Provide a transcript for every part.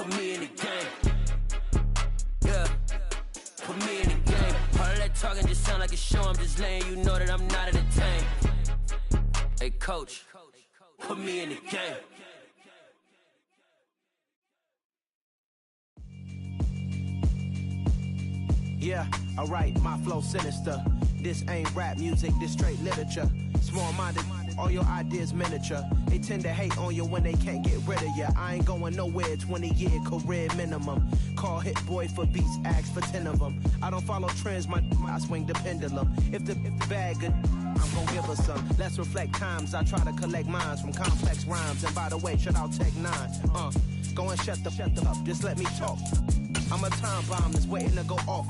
put me in the game. Yeah, put me in the game. All that talking just sound like a show. I'm just letting you know that I'm not entertained. Hey, coach, put me in the game. Yeah, alright, my flow sinister. This ain't rap music, this straight literature. Small-minded, all your ideas miniature. They tend to hate on you when they can't get rid of you. I ain't going nowhere, 20-year career minimum. Call Hit Boy for beats, ask for 10 of them. I don't follow trends, I swing the pendulum. If the bag good, I'm gon' give her some. Let's reflect times, I try to collect minds from complex rhymes. And by the way, shout out Tech 9. Go and shut the up, just let me talk. I'm a time bomb that's waiting to go off.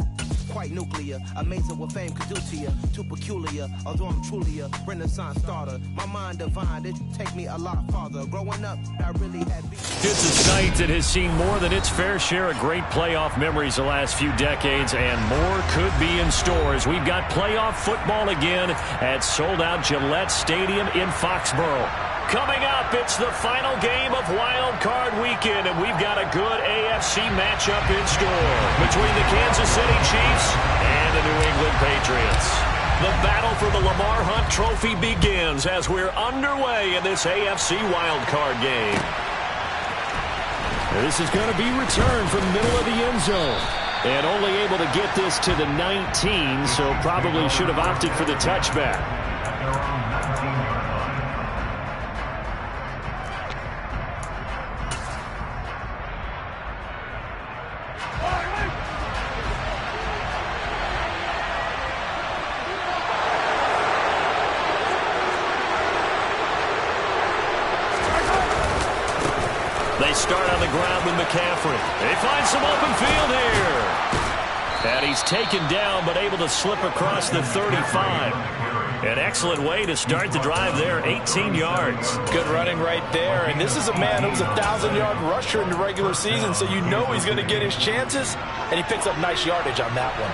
Quite nuclear, amazing what fame could do to you. Too peculiar, although I'm truly a renaissance starter. My mind divine, it take me a lot farther. Growing up, I really had beats. It's a site that has seen more than its fair share of great playoff memories the last few decades, and more could be in store as we've got playoff football again at sold-out Gillette Stadium in Foxborough. Coming up, it's the final game of Wildcard Weekend, and we've got a good AFC matchup in store between the Kansas City Chiefs and the New England Patriots. The battle for the Lamar Hunt Trophy begins as we're underway in this AFC Wildcard game. This is going to be returned from the middle of the end zone. And only able to get this to the 19, so probably should have opted for the touchback. They start on the ground with McCaffrey. They find some open field here. And he's taken down, but able to slip across the 35. An excellent way to start the drive there, 18 yards. Good running right there. And this is a man who was a 1,000-yard rusher in the regular season, so you know he's going to get his chances. And he picks up nice yardage on that one.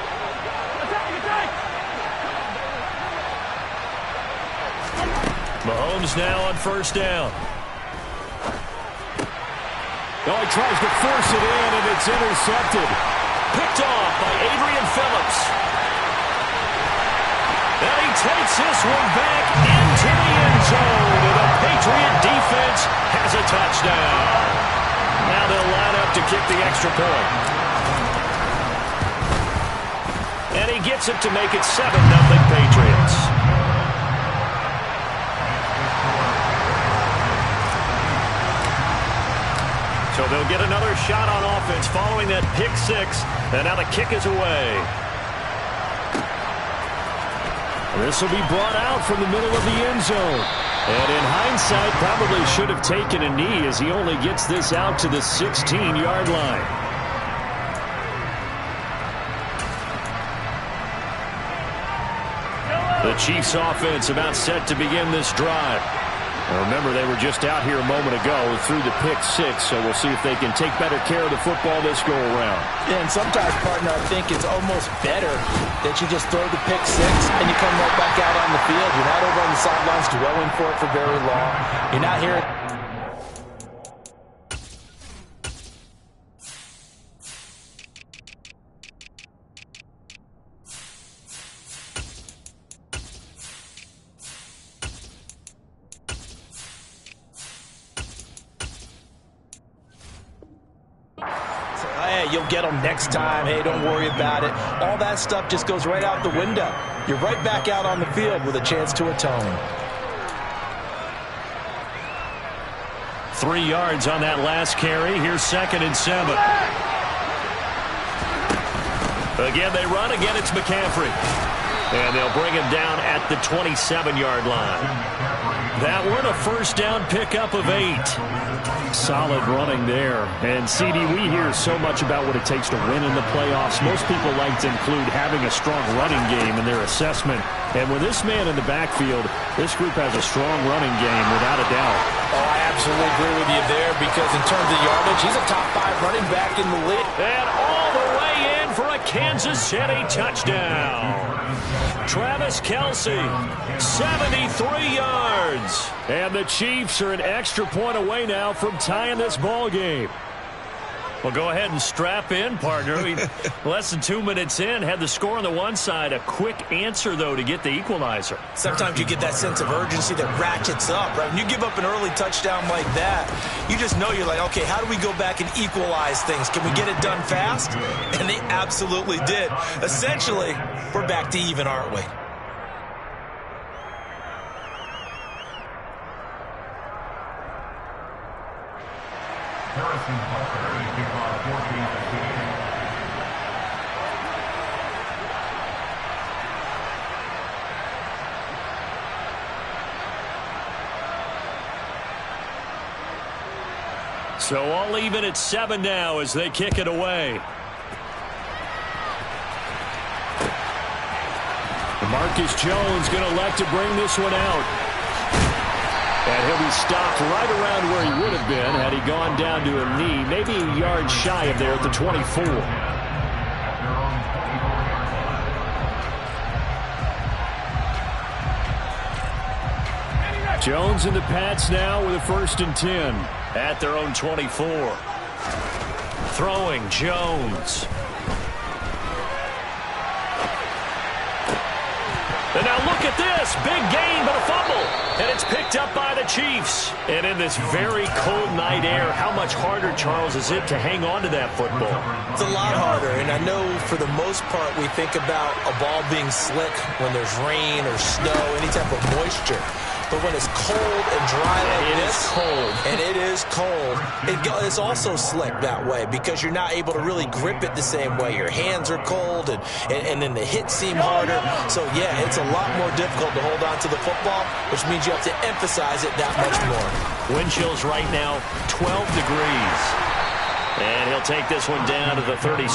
Mahomes now on first down. Oh, he tries to force it in, and it's intercepted. Picked off by Adrian Phillips. And he takes this one back into the end zone, and the Patriot defense has a touchdown. Now they'll line up to kick the extra point. And he gets it to make it 7-0 Patriots. So they'll get another shot on offense following that pick six. And now the kick is away. This will be brought out from the middle of the end zone. And in hindsight, probably should have taken a knee as he only gets this out to the 16-yard line. The Chiefs offense about set to begin this drive. Now remember, they were just out here a moment ago through the pick six, so we'll see if they can take better care of the football this go-around. Yeah, and sometimes, partner, I think it's almost better that you just throw the pick six and you come right back out on the field. You're not over on the sidelines dwelling for it for very long. You're not here. You'll get them next time. Hey, don't worry about it. All that stuff just goes right out the window. You're right back out on the field with a chance to atone. 3 yards on that last carry. Here's 2nd and 7. Again, they run. Again, it's McCaffrey. And they'll bring him down at the 27-yard line. That one, a first down pickup of 8. Solid running there. And, CD, we hear so much about what it takes to win in the playoffs. Most people like to include having a strong running game in their assessment. And with this man in the backfield, this group has a strong running game, without a doubt. Oh, I absolutely agree with you there, because in terms of yardage, he's a top 5 running back in the league. And all the way in for a Kansas City touchdown. Travis Kelce, 73 yards. And the Chiefs are an extra point away now from tying this ball game. Well, go ahead and strap in, partner. Less than 2 minutes in, had the score on the one side. A quick answer, though, to get the equalizer. Sometimes you get that sense of urgency that ratchets up, right? When you give up an early touchdown like that, you just know you're like, okay, how do we go back and equalize things? Can we get it done fast? And they absolutely did. Essentially, we're back to even, aren't we? So all even at 7 now as they kick it away. Marcus Jones going to elect to bring this one out. And he'll be stopped right around where he would have been had he gone down to a knee, maybe a yard shy of there at the 24. Jones and the Pats now with a 1st and 10 at their own 24. Throwing Jones. And now look at this. Big gain, but a fumble. And it's picked up by the Chiefs. And in this very cold night air, how much harder, Charles, is it to hang on to that football? It's a lot harder. And I know for the most part we think about a ball being slick when there's rain or snow, any type of moisture. But when it's cold and dry like this, and it is cold, it's also slick that way because you're not able to really grip it the same way. Your hands are cold, and then the hits seem harder. So, yeah, it's a lot more difficult to hold on to the football, which means you have to emphasize it that much more. Wind chills right now, 12 degrees. And he'll take this one down to the 36.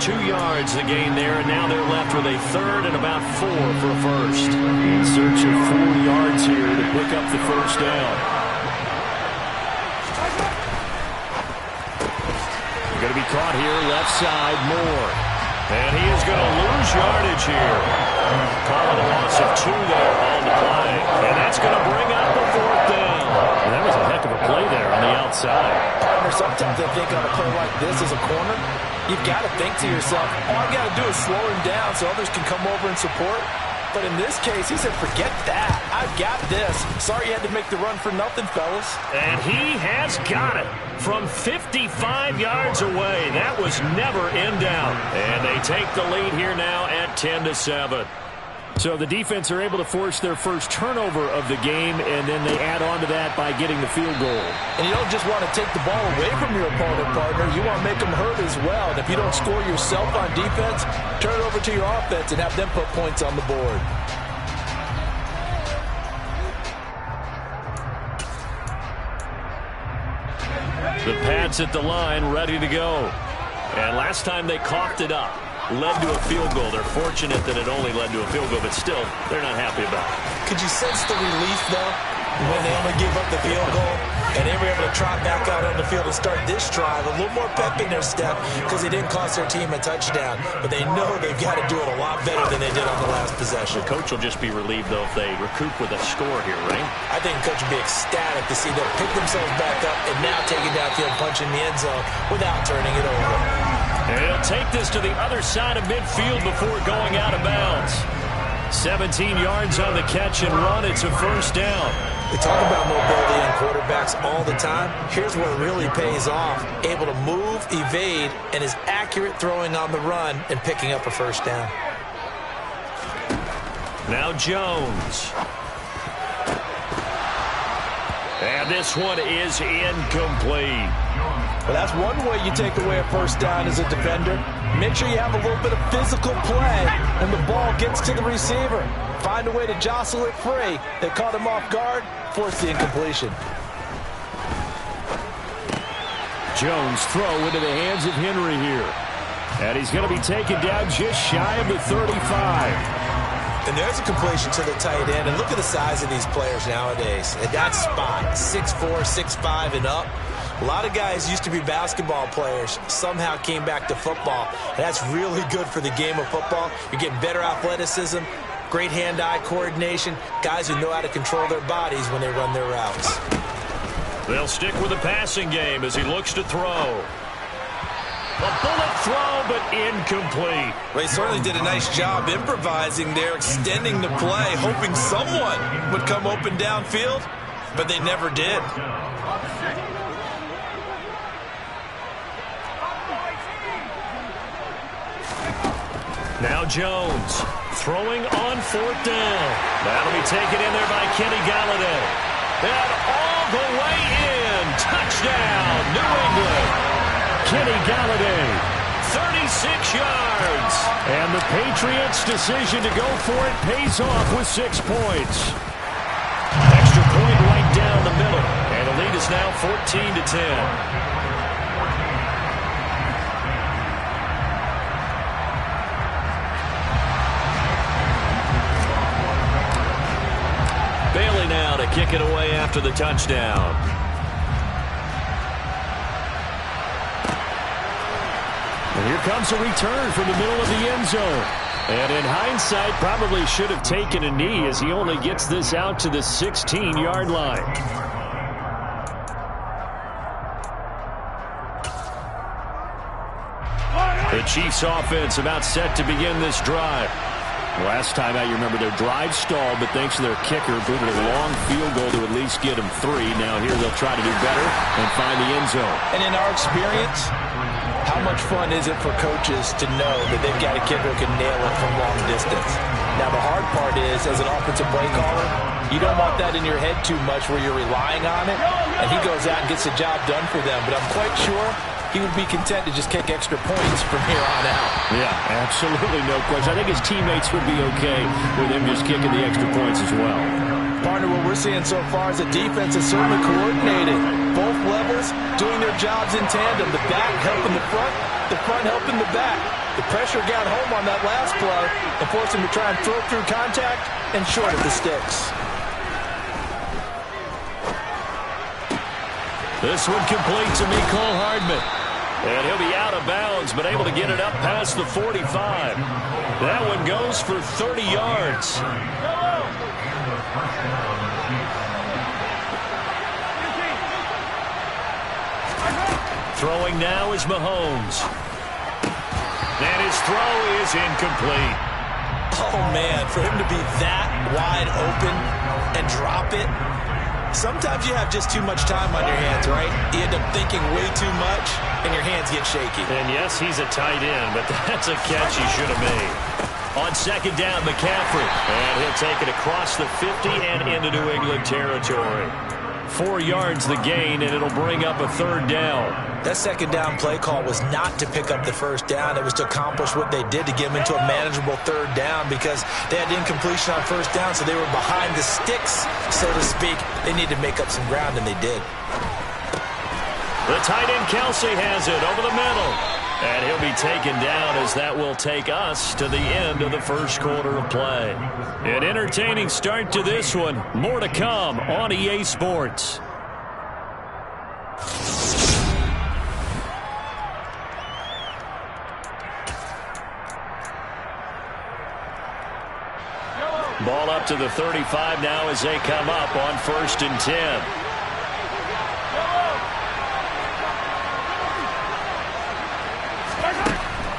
2 yards the gain there, and now they're left with a 3rd and about 4 for a first. In search of 4 yards here to pick up the first down. Going to be caught here, left side, Moore. And he is going to lose yardage here. Calling a loss of 2 there on the play. And that's going to bring up the 4th down. And that was a heck of a play there on the outside. Sometimes I think on a play like this as a corner, you've got to think to yourself, all I've got to do is slow him down so others can come over and support. But in this case, he said, forget that. I've got this. Sorry you had to make the run for nothing, fellas. And he has got it from 55 yards away. That was never in doubt. And they take the lead here now at 10-7. So the defense are able to force their first turnover of the game, and then they add on to that by getting the field goal. And you don't just want to take the ball away from your opponent, partner. You want to make them hurt as well. And if you don't score yourself on defense, turn it over to your offense and have them put points on the board. The Pats at the line, ready to go. And last time they coughed it up. Led to a field goal. They're fortunate that it only led to a field goal, but still, they're not happy about it. Could you sense the relief, though, when they only gave up the field goal and they were able to trot back out on the field and start this drive? A little more pep in their step because they didn't cost their team a touchdown, but they know they've got to do it a lot better than they did on the last possession. The coach will just be relieved, though, if they recoup with a score here, right? I think the coach will be ecstatic to see them pick themselves back up and now take it downfield, punch in the end zone without turning it over. And he'll take this to the other side of midfield before going out of bounds. 17 yards on the catch and run. It's a first down. They talk about mobility in quarterbacks all the time. Here's where it really pays off. Able to move, evade, and is accurate throwing on the run and picking up a first down. Now Jones. And this one is incomplete. Well, that's one way you take away a first down as a defender. Make sure you have a little bit of physical play and the ball gets to the receiver. Find a way to jostle it free. They caught him off guard, forced the incompletion. Jones throw into the hands of Henry here. And he's going to be taken down just shy of the 35. And there's a completion to the tight end. And look at the size of these players nowadays. At that spot, 6'4", 6'5", and up. A lot of guys used to be basketball players, somehow came back to football. And that's really good for the game of football. You're getting better athleticism, great hand-eye coordination, guys who know how to control their bodies when they run their routes. They'll stick with the passing game as he looks to throw. A bullet throw, but incomplete. Well, he certainly did a nice job improvising there, extending the play, hoping someone would come open downfield, but they never did. Now Jones throwing on 4th down. That'll be taken in there by Kenny Galladay. And all the way in. Touchdown, New England. Kenny Galladay, 36 yards. And the Patriots' decision to go for it pays off with 6 points. Extra point right down the middle. And the lead is now 14-10. Bailey now to kick it away after the touchdown. And here comes a return from the middle of the end zone. And in hindsight, probably should have taken a knee as he only gets this out to the 16-yard line. The Chiefs offense about set to begin this drive. Last time out, you remember their drive stalled, but thanks to their kicker, booted a long field goal to at least get them 3. Now here they'll try to do better and find the end zone. And in our experience, how much fun is it for coaches to know that they've got a kicker who can nail it from long distance? Now the hard part is, as an offensive play caller, you don't want that in your head too much where you're relying on it, and he goes out and gets the job done for them. But I'm quite sure he would be content to just kick extra points from here on out. Yeah, absolutely no question. I think his teammates would be okay with him just kicking the extra points as well. Partner, what we're seeing so far is the defense is certainly coordinated. Both levels doing their jobs in tandem. The back helping the front helping the back. The pressure got home on that last play and forced him to try and throw through contact and short of the sticks. This one complete to Mecole Hardman. And he'll be out of bounds, but able to get it up past the 45. That one goes for 30 yards. Throwing now is Mahomes. And his throw is incomplete. Oh, man, for him to be that wide open and drop it. Sometimes you have just too much time on your hands, right? You end up thinking way too much, and your hands get shaky. And yes, he's a tight end, but that's a catch he should have made. On 2nd down, McCaffrey. And he'll take it across the 50 and into New England territory. 4 yards the gain, and it'll bring up a 3rd down. That 2nd down play call was not to pick up the 1st down. It was to accomplish what they did to get them into a manageable 3rd down because they had incompletion on 1st down, so they were behind the sticks, so to speak. They needed to make up some ground, and they did. The tight end Kelsey has it over the middle. And he'll be taken down as that will take us to the end of the first quarter of play. An entertaining start to this one. More to come on EA Sports. Ball up to the 35 now as they come up on 1st and 10.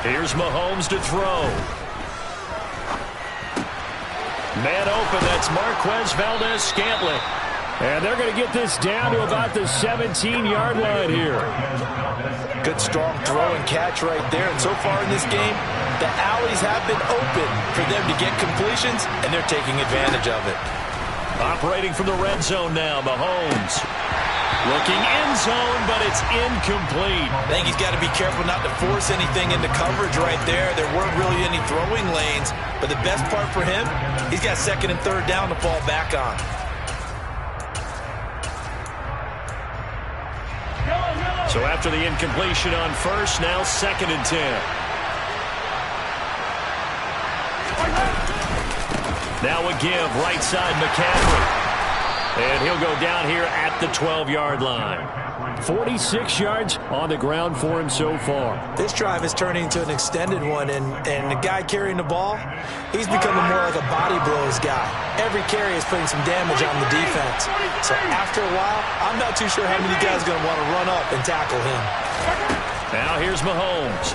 Here's Mahomes to throw. Man open, that's Marquez Valdez-Scantling. And they're going to get this down to about the 17-yard line here. Good strong throw and catch right there. And so far in this game, the alleys have been open for them to get completions, and they're taking advantage of it. Operating from the red zone now, Mahomes. Looking end zone, but it's incomplete. I think he's got to be careful not to force anything into coverage right there. There weren't really any throwing lanes, but the best part for him, he's got 2nd and 3rd down to fall back on. So after the incompletion on 1st, now 2nd and 10. Now a give, right side McCaffrey. And he'll go down here at the 12-yard line. 46 yards on the ground for him so far. This drive is turning into an extended one, and the guy carrying the ball, he's becoming more like a body blows guy. Every carry is putting some damage on the defense. So after a while, I'm not too sure how many guys are going to want to run up and tackle him. Now here's Mahomes.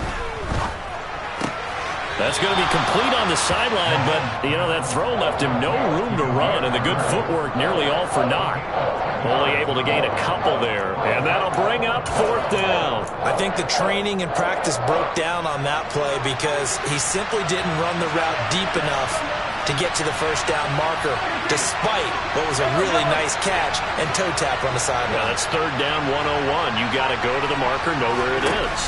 That's going to be complete on the sideline, but, that throw left him no room to run, and the good footwork nearly all for naught. Only able to gain a couple there, and that'll bring up 4th down. I think the training and practice broke down on that play because he simply didn't run the route deep enough to get to the 1st down marker, despite what was a really nice catch and toe tap on the sideline. That's 3rd down 101. You got to go to the marker, know where it is.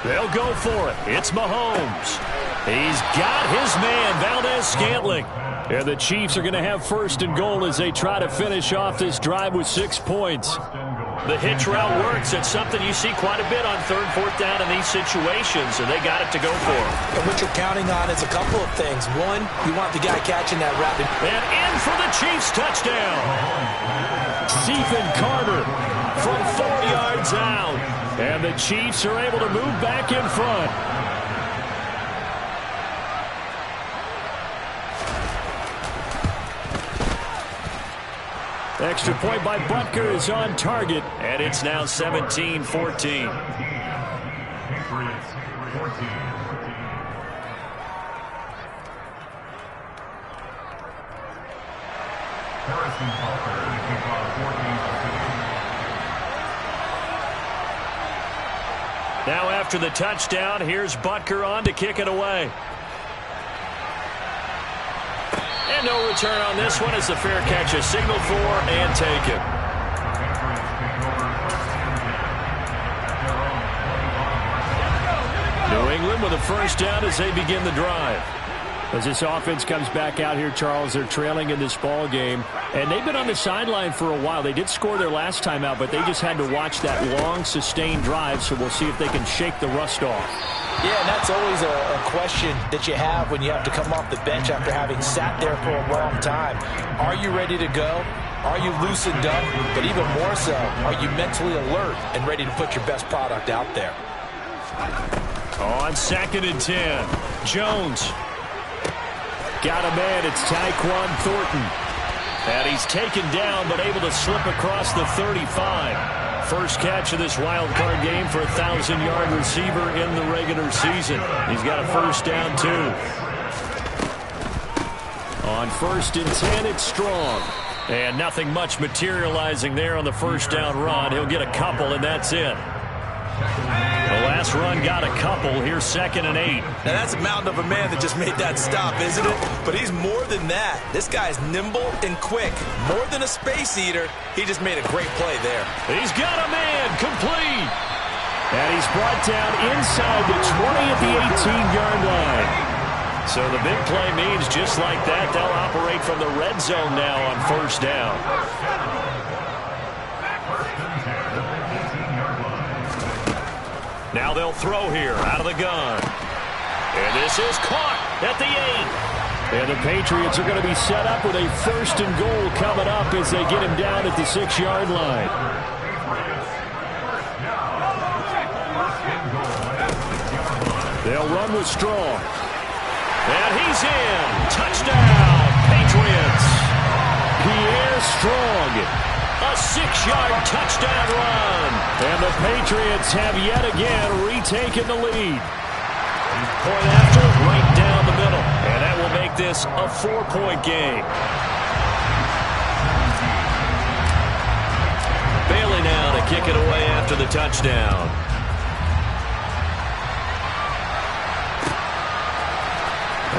They'll go for it. It's Mahomes. He's got his man, Valdez-Scantling. And the Chiefs are going to have 1st and goal as they try to finish off this drive with 6 points. The hitch route works. It's something you see quite a bit on 3rd, 4th down in these situations, and they got it to go for. And what you're counting on is a couple of things. One, you want the guy catching that route. And in for the Chiefs touchdown. Stephen Carter from 4 yards out. And the Chiefs are able to move back in front. Extra point by Butker is on target, and it's now 17-14. Now after the touchdown, here's Butker on to kick it away. And no return on this one as the fair catch is signaled for and taken. New England with a 1st down as they begin the drive. As this offense comes back out here, Charles, they're trailing in this ball game. And they've been on the sideline for a while. They did score their last time out, but they just had to watch that long, sustained drive, so we'll see if they can shake the rust off. Yeah, and that's always a question that you have when you have to come off the bench after having sat there for a long time. Are you ready to go? Are you loosened up? But even more so, are you mentally alert and ready to put your best product out there? On 2nd and 10, Jones. Got a man, it's Tyquan Thornton. And he's taken down, but able to slip across the 35. First catch of this wild card game for a 1,000-yard receiver in the regular season. He's got a 1st down, too. On 1st and 10, it's Strong. And nothing much materializing there on the 1st down run. He'll get a couple, and that's it. The last run got a couple. Here's 2nd and 8. Now that's a mountain of a man that just made that stop, isn't it? But he's more than that. This guy's nimble and quick. More than a space eater. He just made a great play there. He's got a man complete. And he's brought down inside the 20 at the 18-yard line. So the big play means just like that, they'll operate from the red zone now on 1st down. Now they'll throw here out of the gun. And this is caught at the 8. And the Patriots are going to be set up with a 1st and goal coming up as they get him down at the 6-yard line. They'll run with Strong. And he's in. Touchdown, Patriots. Pierre Strong. A 6-yard touchdown run. And the Patriots have yet again retaken the lead. Point after, right down the middle. And that will make this a 4-point game. Bailey now to kick it away after the touchdown.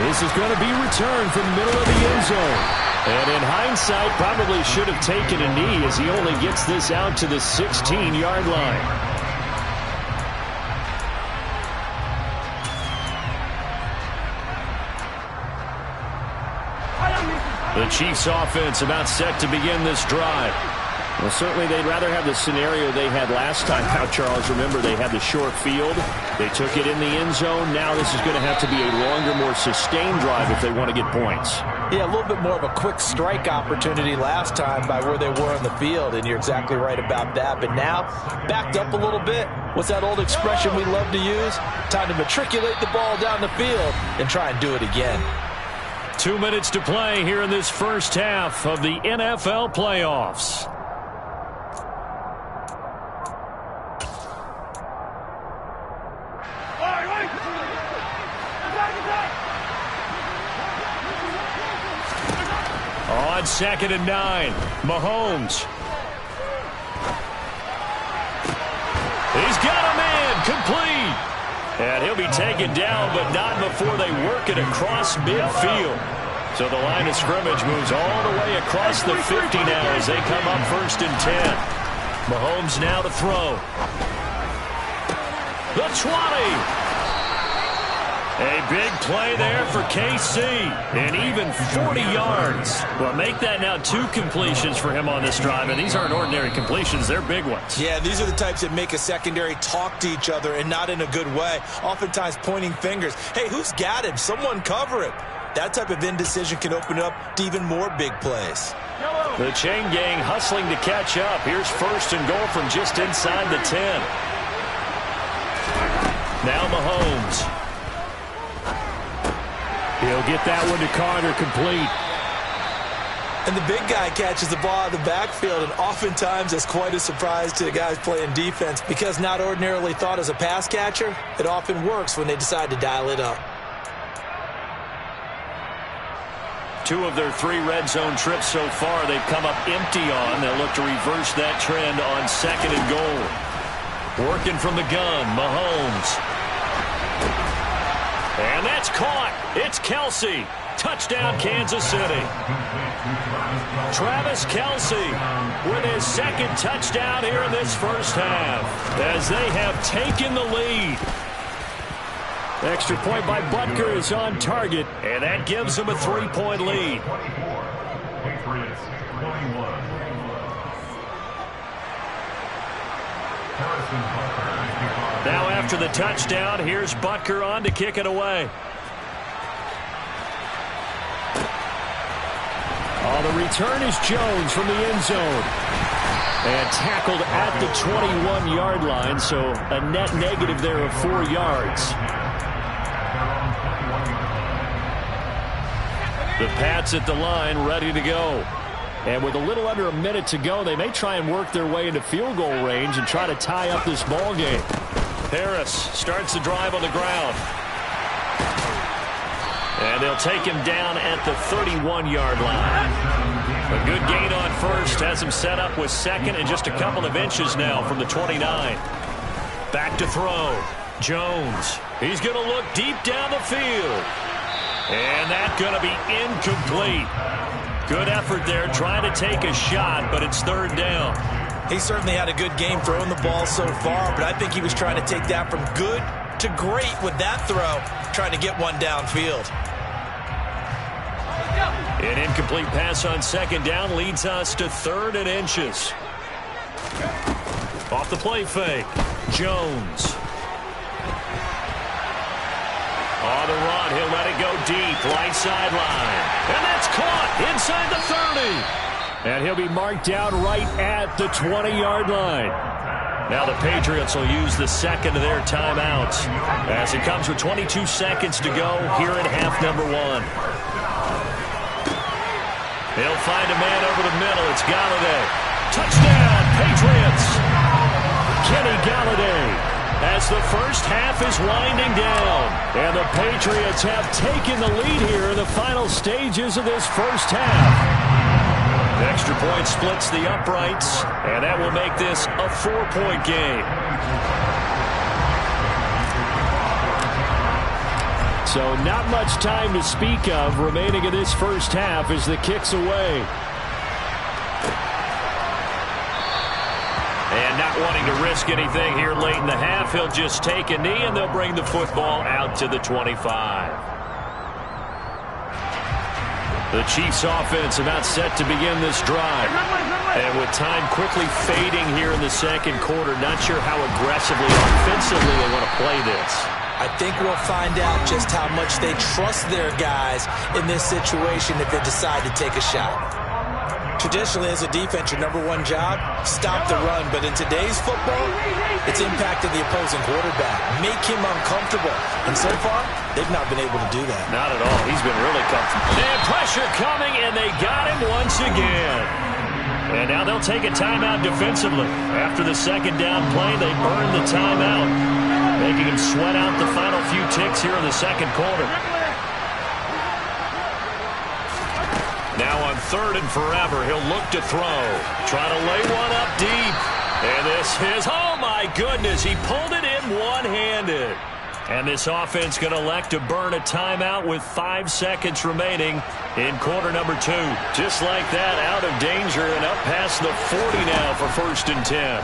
This is going to be returned from the middle of the end zone. And in hindsight, probably should have taken a knee as he only gets this out to the 16-yard line. The Chiefs offense about set to begin this drive. Well, certainly they'd rather have the scenario they had last time out, Charles. Remember, they had the short field. They took it in the end zone. Now this is going to have to be a longer, more sustained drive if they want to get points. Yeah, a little bit more of a quick strike opportunity last time by where they were on the field, and you're exactly right about that. But now, backed up a little bit. What's that old expression we love to use? Time to matriculate the ball down the field and try and do it again. 2 minutes to play here in this first half of the NFL playoffs. on 2nd and 9. Mahomes. He's got a man complete. And he'll be taken down, but not before they work it across midfield. So the line of scrimmage moves all the way across the 50 now as they come up 1st and 10. Mahomes now to throw. The 20. A big play there for KC, and even 40 yards. Well, make that now 2 completions for him on this drive, and these aren't ordinary completions. They're big ones. Yeah, these are the types that make a secondary talk to each other, and not in a good way, oftentimes pointing fingers. Hey, who's got him? Someone cover him. That type of indecision can open up to even more big plays. The chain gang hustling to catch up. Here's 1st and goal from just inside the 10. Now Mahomes. He'll get that one to Carter, complete. And the big guy catches the ball out of the backfield, and oftentimes it's quite a surprise to the guys playing defense because not ordinarily thought as a pass catcher, it often works when they decide to dial it up. 2 of their 3 red zone trips so far they've come up empty on. They'll look to reverse that trend on 2nd and goal. Working from the gun, Mahomes. And that's caught. It's Kelsey. Touchdown, Kansas City. Travis Kelsey with his 2nd touchdown here in this first half as they have taken the lead. Extra point by Butker is on target, and that gives them a 3-point lead. Now after the touchdown, here's Butker on to kick it away. Oh, the return is Jones from the end zone. And tackled at the 21-yard line, so a net negative there of 4 yards. The Pats at the line, ready to go. And with a little under a minute to go, they may try and work their way into field goal range and try to tie up this ball game. Harris starts the drive on the ground. And they'll take him down at the 31-yard line. A good gain on 1st, has him set up with 2nd and just a couple of inches now from the 29. Back to throw. Jones. He's going to look deep down the field. And that's going to be incomplete. Good effort there, trying to take a shot, but it's 3rd down. He certainly had a good game throwing the ball so far, but I think he was trying to take that from good to great with that throw, trying to get one downfield. An incomplete pass on 2nd down leads us to 3rd and inches. Off the play fake, Jones. On the run, he'll let it go deep, right sideline. And that's caught inside the 30. And he'll be marked down right at the 20-yard line. Now the Patriots will use the 2nd of their timeouts as it comes with 22 seconds to go here in half number 1. They'll find a man over the middle. It's Galladay. Touchdown, Patriots. Kenny Galladay. As the first half is winding down. And the Patriots have taken the lead here in the final stages of this first half. The extra point splits the uprights, and that will make this a 4-point game. So not much time to speak of remaining in this first half as the kick's away. And not wanting to risk anything here late in the half, he'll just take a knee, and they'll bring the football out to the 25. The Chiefs offense about set to begin this drive. And with time quickly fading here in the 2nd quarter, not sure how aggressively offensively they want to play this. I think we'll find out just how much they trust their guys in this situation if they decide to take a shot. Traditionally, as a defense, your #1 job, stop the run. But in today's football, it's impacted the opposing quarterback. Make him uncomfortable. And so far, they've not been able to do that. Not at all. He's been really comfortable. And pressure coming, and they got him once again. And now they'll take a timeout defensively. After the 2nd down play, they burn the timeout, making him sweat out the final few ticks here in the 2nd quarter. Now on third and forever. He'll look to throw. Try to lay one up deep. And this is, oh my goodness, he pulled it in one-handed. And this offense going to elect to burn a timeout with 5 seconds remaining in quarter number 2. Just like that, out of danger and up past the 40 now for 1st and 10.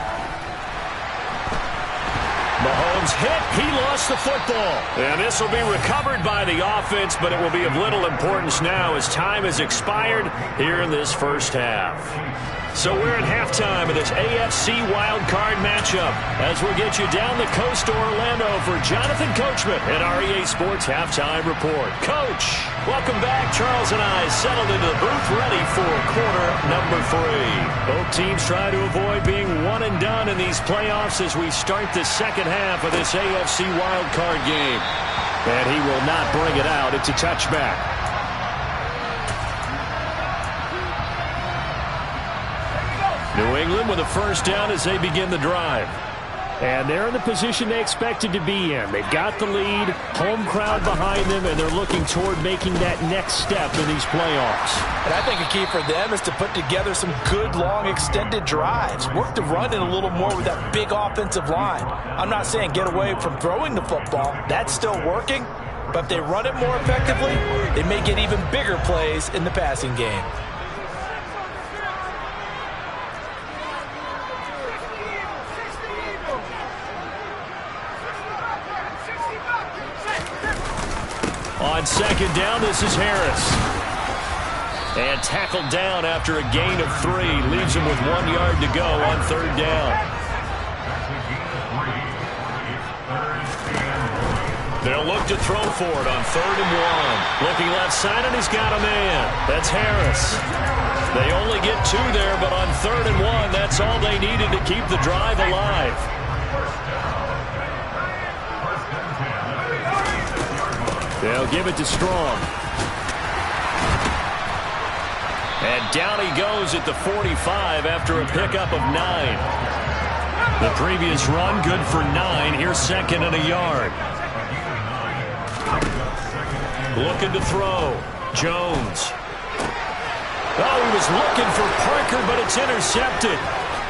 Mahomes hit. He lost the football. And this will be recovered by the offense, but it will be of little importance now as time has expired here in this first half. So we're at halftime of this AFC Wildcard matchup as we'll get you down the coast to Orlando for Jonathan Coachman at our EA Sports Halftime Report. Coach, welcome back. Charles and I settled into the booth ready for quarter number 3. Both teams try to avoid being one and done in these playoffs as we start the second half of this AFC Wildcard game. And he will not bring it out. It's a touchback. New England with a first down as they begin the drive. And they're in the position they expected to be in. They've got the lead, home crowd behind them, and they're looking toward making that next step in these playoffs. And I think a key for them is to put together some good, long, extended drives. Work the run in a little more with that big offensive line. I'm not saying get away from throwing the football. That's still working. But if they run it more effectively, they may get even bigger plays in the passing game. On second down, this is Harris. And tackled down after a gain of 3. Leaves him with 1 yard to go on third down. They'll look to throw for it on 3rd and 1. Looking left side, and he's got a man. That's Harris. They only get 2 there, but on 3rd and 1, that's all they needed to keep the drive alive. They'll give it to Strong. And down he goes at the 45 after a pickup of 9. The previous run good for 9. Here's 2nd and a yard. Looking to throw. Jones. Oh, he was looking for Parker, but it's intercepted.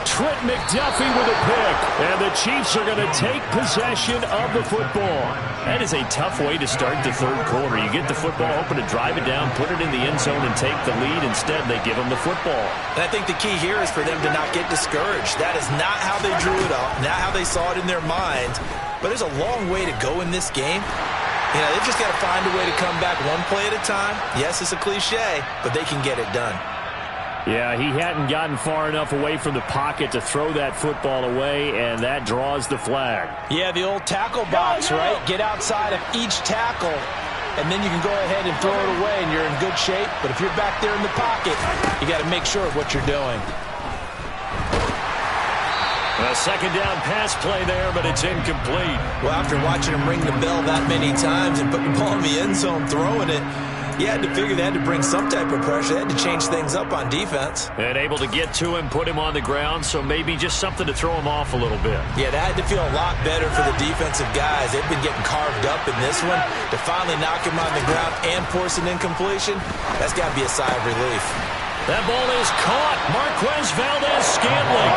Trent McDuffie with a pick. And the Chiefs are going to take possession of the football. That is a tough way to start the third quarter. You get the football, hoping to drive it down, put it in the end zone, and take the lead. Instead, they give them the football. And I think the key here is for them to not get discouraged. That is not how they drew it up, not how they saw it in their mind. But there's a long way to go in this game. You know, they've just got to find a way to come back one play at a time. Yes, it's a cliche, but they can get it done. Yeah, he hadn't gotten far enough away from the pocket to throw that football away, and that draws the flag. Yeah, the old tackle box, right? Get outside of each tackle, and then you can go ahead and throw it away, and you're in good shape. But if you're back there in the pocket, you got to make sure of what you're doing. A second down pass play there, but it's incomplete. Well, after watching him ring the bell that many times and putting the ball in the end zone, throwing it, you had to figure they had to bring some type of pressure. They had to change things up on defense. And able to get to him, put him on the ground, so maybe just something to throw him off a little bit. Yeah, that had to feel a lot better for the defensive guys. They've been getting carved up in this one. To finally knock him on the ground and force an incompletion, that's got to be a sigh of relief. That ball is caught. Marquez Valdez-Scantling.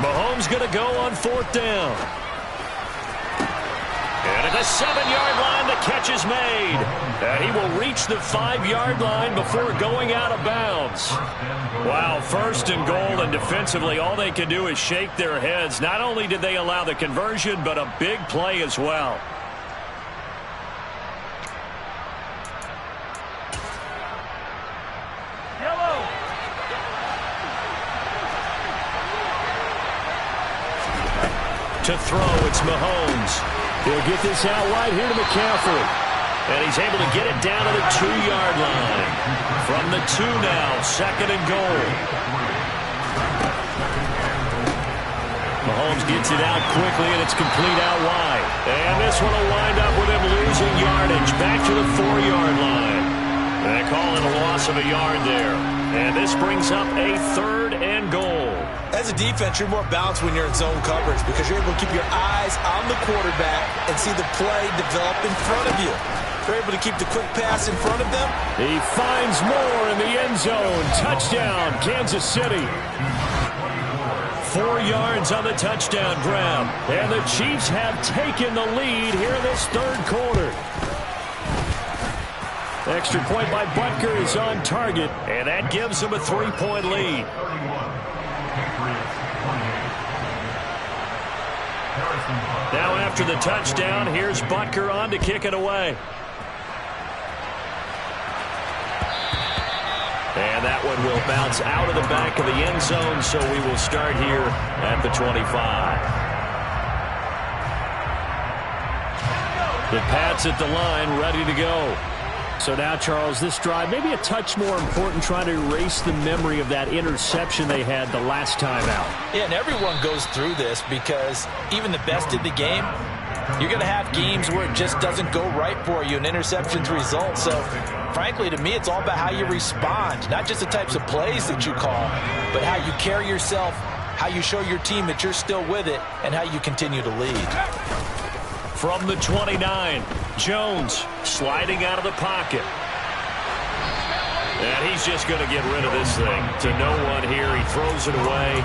Mahomes going to go on 4th down. And at the 7-yard line, the catch is made. And he will reach the 5-yard line before going out of bounds. Wow, 1st and goal, and defensively, all they can do is shake their heads. Not only did they allow the conversion, but a big play as well. To throw, it's Mahomes. He'll get this out wide here to McCaffrey. And he's able to get it down to the 2-yard line. From the 2 now, 2nd and goal. Mahomes gets it out quickly, and it's complete out wide. And this one will wind up with him losing yardage back to the 4-yard line. They call it a loss of a yard there. And this brings up a 3rd and goal. As a defense, you're more balanced when you're in zone coverage because you're able to keep your eyes on the quarterback and see the play develop in front of you. They're able to keep the quick pass in front of them. He finds more in the end zone. Touchdown, Kansas City. 4 yards on the touchdown grab. And the Chiefs have taken the lead here in this 3rd quarter. Extra point by Butker is on target, and that gives him a 3-point lead. Now after the touchdown, here's Butker on to kick it away. And that one will bounce out of the back of the end zone, so we will start here at the 25. The Pats at the line, ready to go. So now, Charles, this drive maybe a touch more important, trying to erase the memory of that interception they had the last time out. Yeah, and everyone goes through this because even the best in the game, you're going to have games where it just doesn't go right for you, and interceptions result. So, frankly, to me, it's all about how you respond, not just the types of plays that you call, but how you carry yourself, how you show your team that you're still with it, and how you continue to lead. From the 29, Jones sliding out of the pocket. And he's just going to get rid of this thing to no one here. He throws it away,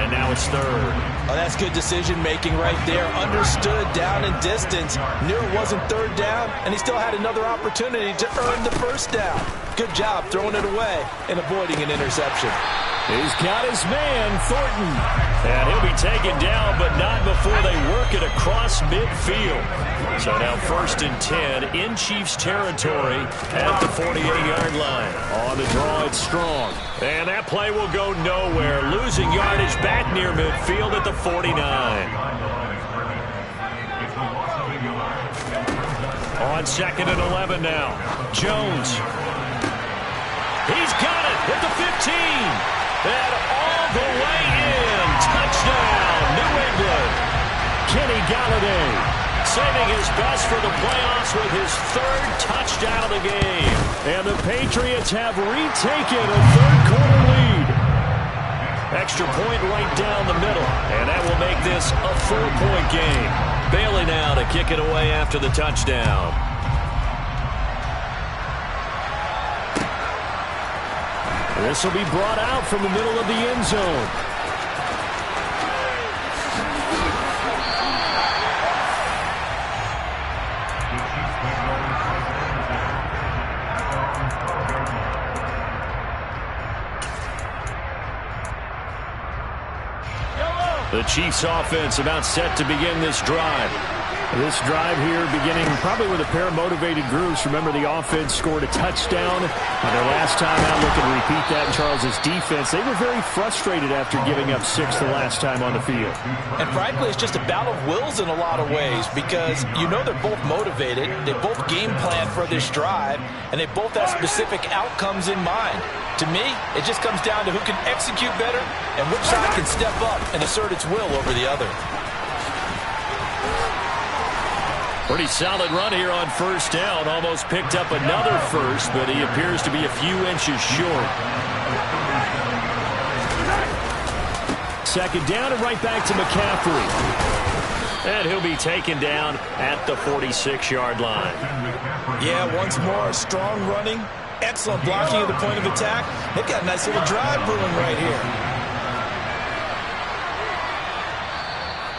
and now it's 3rd. Oh, that's good decision-making right there. Understood down and distance. Knew it wasn't 3rd down, and he still had another opportunity to earn the 1st down. Good job throwing it away and avoiding an interception. He's got his man, Thornton. And he'll be taken down, but not before they work it across midfield. So now 1st and 10 in Chiefs territory at the 48-yard line. On the draw, it's Strong. And that play will go nowhere. Losing yardage back near midfield at the 49. On 2nd and 11 now. Jones. He's got it at the 15. And all the way in. Touchdown, New England. Kenny Galladay saving his best for the playoffs with his 3rd touchdown of the game. And the Patriots have retaken a 3rd quarter lead. Extra point right down the middle. And that will make this a 4-point game. Bailey now to kick it away after the touchdown. This will be brought out from the middle of the end zone. The Chiefs offense about set to begin this drive. This drive here beginning probably with a pair of motivated groups. Remember, the offense scored a touchdown on their last time out. Looking to repeat that in Charles's defense. They were very frustrated after giving up 6 the last time on the field. And frankly, it's just a battle of wills in a lot of ways because you know they're both motivated. They both game plan for this drive, and they both have specific outcomes in mind. To me, it just comes down to who can execute better and which side can step up and assert its will over the other. Pretty solid run here on 1st down. Almost picked up another 1st, but he appears to be a few inches short. 2nd down and right back to McCaffrey. And he'll be taken down at the 46-yard line. Yeah, once more, strong running, excellent blocking at the point of attack. They've got a nice little drive brewing right here.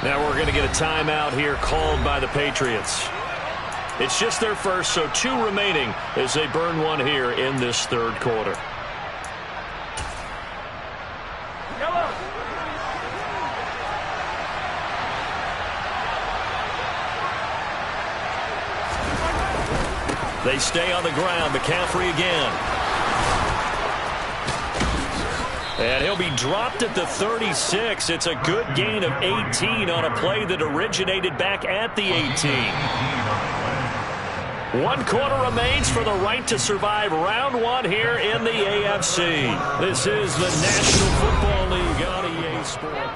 Now we're going to get a timeout here called by the Patriots. It's just their 1st, so 2 remaining as they burn one here in this 3rd quarter. They stay on the ground. McCaffrey again. And he'll be dropped at the 36. It's a good gain of 18 on a play that originated back at the 18. 1 quarter remains for the right to survive round 1 here in the AFC. This is the National Football League on EA Sports.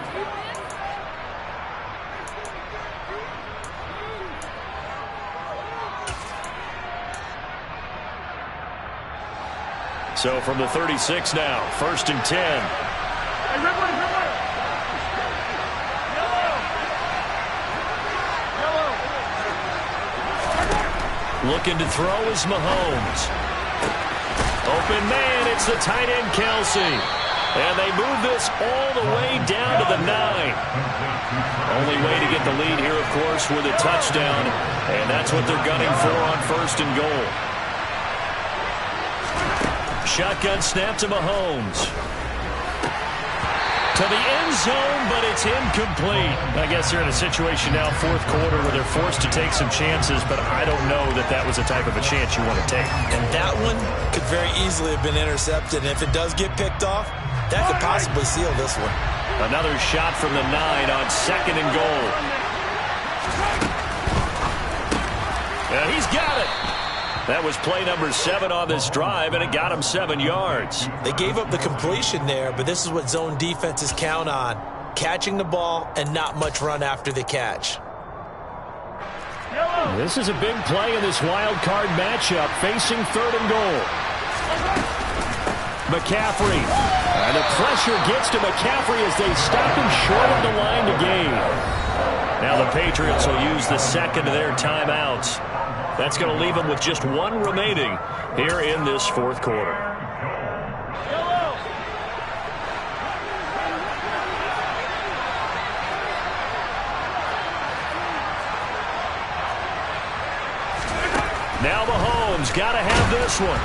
So from the 36 now, 1st and 10. Looking to throw is Mahomes. Open man, it's the tight end Kelsey. And they move this all the way down to the 9. Only way to get the lead here, of course, with a touchdown. And that's what they're gunning for on 1st and goal. Shotgun snap to Mahomes. To the end zone, but it's incomplete. I guess they're in a situation now, 4th quarter, where they're forced to take some chances, but I don't know that that was the type of a chance you want to take. And that one could very easily have been intercepted, and if it does get picked off, that could possibly seal this one. Another shot from the 9 on 2nd and goal. And he's got it. That was play number 7 on this drive, and it got him 7 yards. They gave up the completion there, but this is what zone defenses count on. Catching the ball and not much run after the catch. This is a big play in this wild card matchup, facing 3rd and goal. McCaffrey. And the pressure gets to McCaffrey as they stop him short of the line to gain. Now the Patriots will use the 2nd of their timeouts. That's going to leave them with just 1 remaining here in this 4th quarter. Now Mahomes got to have this one.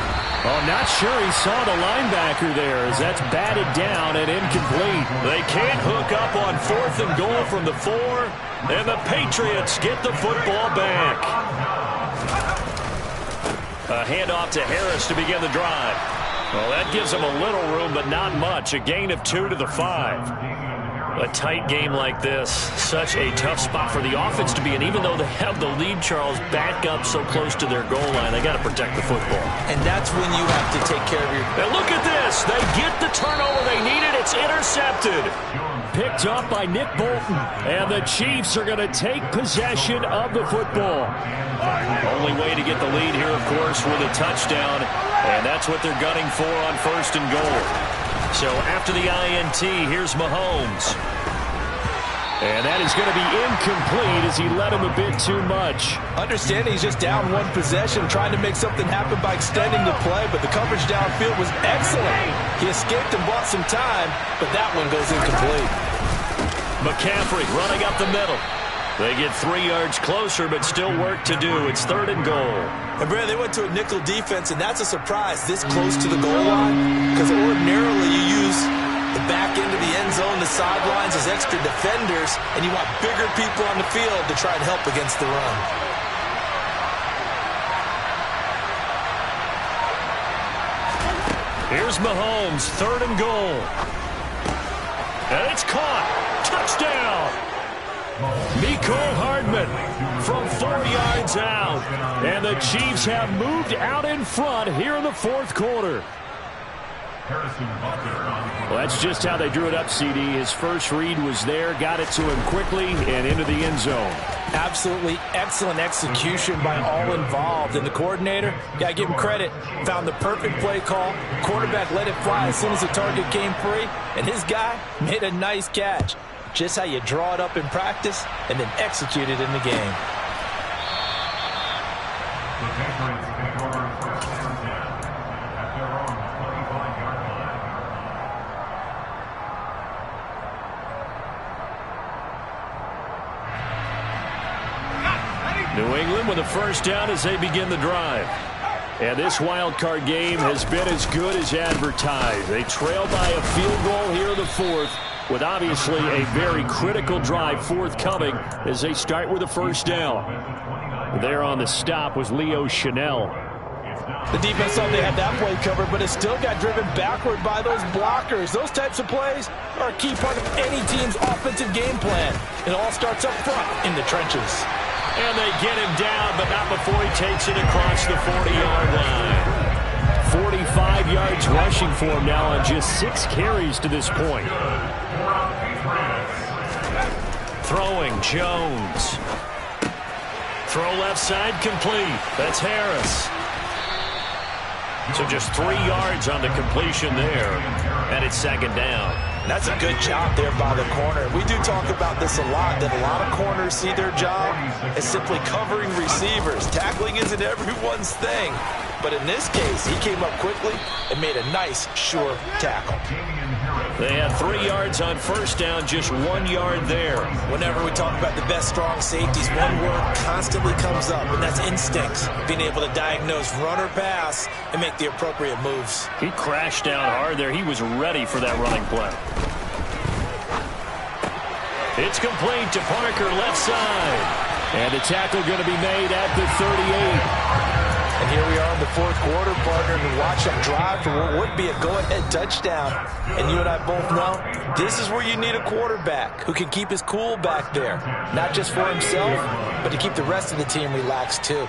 Oh, not sure he saw the linebacker there as that's batted down and incomplete. They can't hook up on 4th and goal from the 4, and the Patriots get the football back. A handoff to Harris to begin the drive. Well, that gives them a little room, but not much. A gain of 2 to the 5. A tight game like this, such a tough spot for the offense to be in. Even though they have the lead, Charles, back up so close to their goal line, they got to protect the football. And that's when you have to take care of your... And look at this. They get the turnover they needed. It's intercepted. Picked up by Nick Bolton. And the Chiefs are going to take possession of the football. Only way to get the lead here, of course, with a touchdown. And that's what they're gunning for on 1st and goal. So after the INT, here's Mahomes. And that is going to be incomplete as he led him a bit too much. Understanding he's just down 1 possession, trying to make something happen by extending the play, but the coverage downfield was excellent. He escaped and bought some time, but that one goes incomplete. McCaffrey running up the middle. They get 3 yards closer, but still work to do. It's 3rd and goal. And Brad, they went to a nickel defense, and that's a surprise this close to the goal line, because ordinarily you use the back end of the end zone, the sidelines as extra defenders, and you want bigger people on the field to try and help against the run. Here's Mahomes, 3rd and goal. And it's caught. Touchdown. Mecole Hardman from 4 yards out. And the Chiefs have moved out in front here in the 4th quarter. Well, that's just how they drew it up, CD. His first read was there, got it to him quickly, and into the end zone. Absolutely excellent execution by all involved. And the coordinator, got to give him credit, found the perfect play call. Quarterback let it fly as soon as the target came free, and his guy made a nice catch. Just how you draw it up in practice and then execute it in the game. New England with a first down as they begin the drive. And this wild card game has been as good as advertised. They trail by a field goal here in the 4th, with obviously a very critical drive forthcoming as they start with a first down. There on the stop was Leo Chanel. The defense thought they had that play covered, but it still got driven backward by those blockers. Those types of plays are a key part of any team's offensive game plan. It all starts up front in the trenches. And they get him down, but not before he takes it across the 40-yard line. 45 yards rushing for him now on just 6 carries to this point. Throwing, Jones. Throw left side complete. That's Harris. So just 3 yards on the completion there, and it's second down. That's a good job there by the corner. We do talk about this a lot, that a lot of corners see their job as simply covering receivers. Tackling isn't everyone's thing. But in this case, he came up quickly and made a nice, sure tackle. They had 3 yards on first down, just 1 yard there. Whenever we talk about the best strong safeties, one word constantly comes up, and that's instincts. Being able to diagnose run or pass and make the appropriate moves. He crashed down hard there. He was ready for that running play. It's complete to Parker, left side. And the tackle going to be made at the 38. And here we are in the fourth quarter, partner, and watch them drive for what would be a go-ahead touchdown. And you and I both know this is where you need a quarterback who can keep his cool back there. Not just for himself, but to keep the rest of the team relaxed too.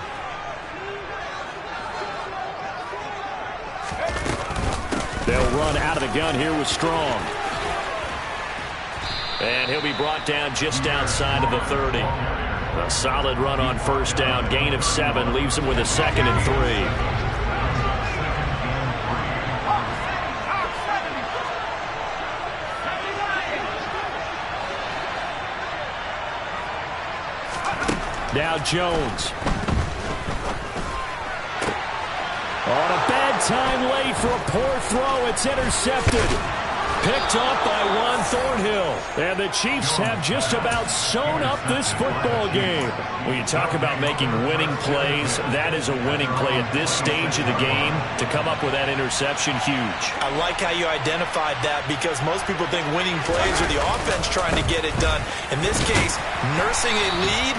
They'll run out of the gun here with Strong. And he'll be brought down just outside of the 30. A solid run on first down. Gain of 7 leaves him with a 2nd and 3. Now Jones. On a bad time late for a poor throw. It's intercepted. Picked up by Juan Thornhill. And the Chiefs have just about sewn up this football game. When you talk about making winning plays, that is a winning play at this stage of the game. To come up with that interception, huge. I like how you identified that, because most people think winning plays are the offense trying to get it done. In this case, nursing a lead,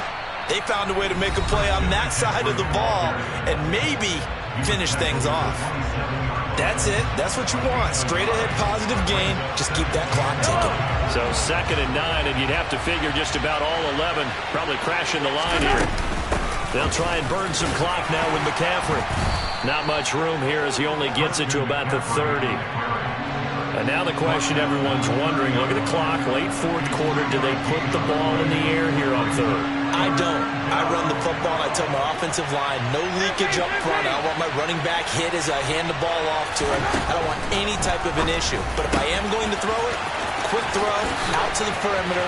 they found a way to make a play on that side of the ball and maybe finish things off. That's it. That's what you want. Straight ahead positive gain. Just keep that clock ticking. So 2nd and 9, and you'd have to figure just about all 11 probably crashing the line here. They'll try and burn some clock now with McCaffrey. Not much room here as he only gets it to about the 30. And now the question everyone's wondering, look at the clock, late fourth quarter, do they put the ball in the air here on third? I don't. I run the football, and I tell my offensive line, no leakage up front. I don't want my running back hit as I hand the ball off to him. I don't want any type of an issue. But if I am going to throw it, quick throw, out to the perimeter.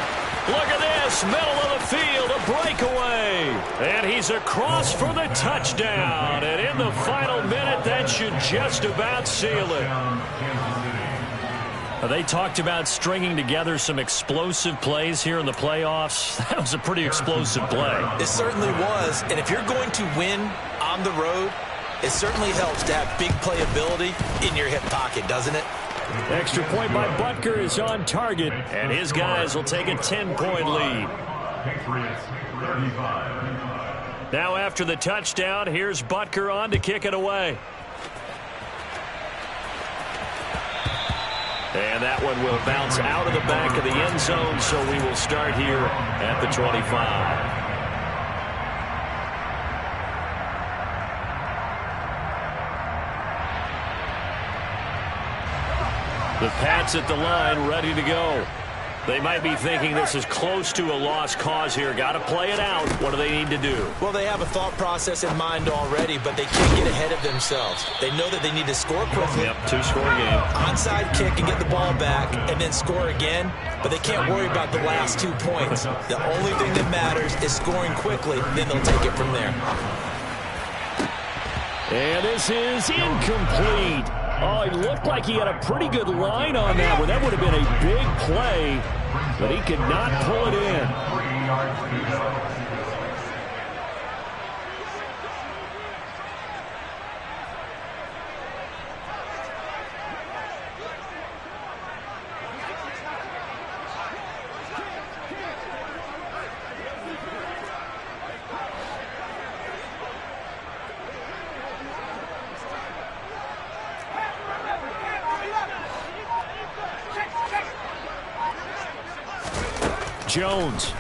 Look at this, middle of the field, a breakaway. And he's across for the touchdown. And in the final minute, that should just about seal it. They talked about stringing together some explosive plays here in the playoffs. That was a pretty explosive play. It certainly was. And if you're going to win on the road, it certainly helps to have big playability in your hip pocket, doesn't it? Extra point by Butker is on target, and his guys will take a 10-point lead. Now after the touchdown, here's Butker on to kick it away. And that one will bounce out of the back of the end zone, so we will start here at the 25. The Pats at the line, ready to go. They might be thinking this is close to a lost cause here. Got to play it out. What do they need to do? Well, they have a thought process in mind already, but they can't get ahead of themselves. They know that they need to score quickly. Yep, 2-score game. Onside kick and get the ball back and then score again, but they can't worry about the last 2 points. The only thing that matters is scoring quickly, then they'll take it from there. And this is incomplete. Oh, it looked like he had a pretty good line on that one. That would have been a big play, but he could not pull it in. Jones.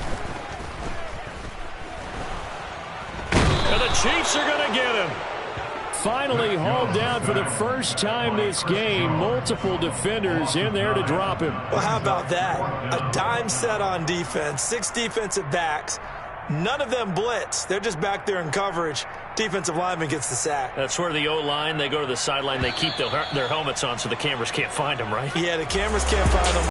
And the Chiefs are going to get him. Finally hauled down for the first time this game. Multiple defenders in there to drop him. Well, how about that? A dime set on defense. 6 defensive backs. None of them blitz. They're just back there in coverage. Defensive lineman gets the sack. That's where the O-line, they go to the sideline, they keep their helmets on so the cameras can't find them, right? Yeah, the cameras can't find them.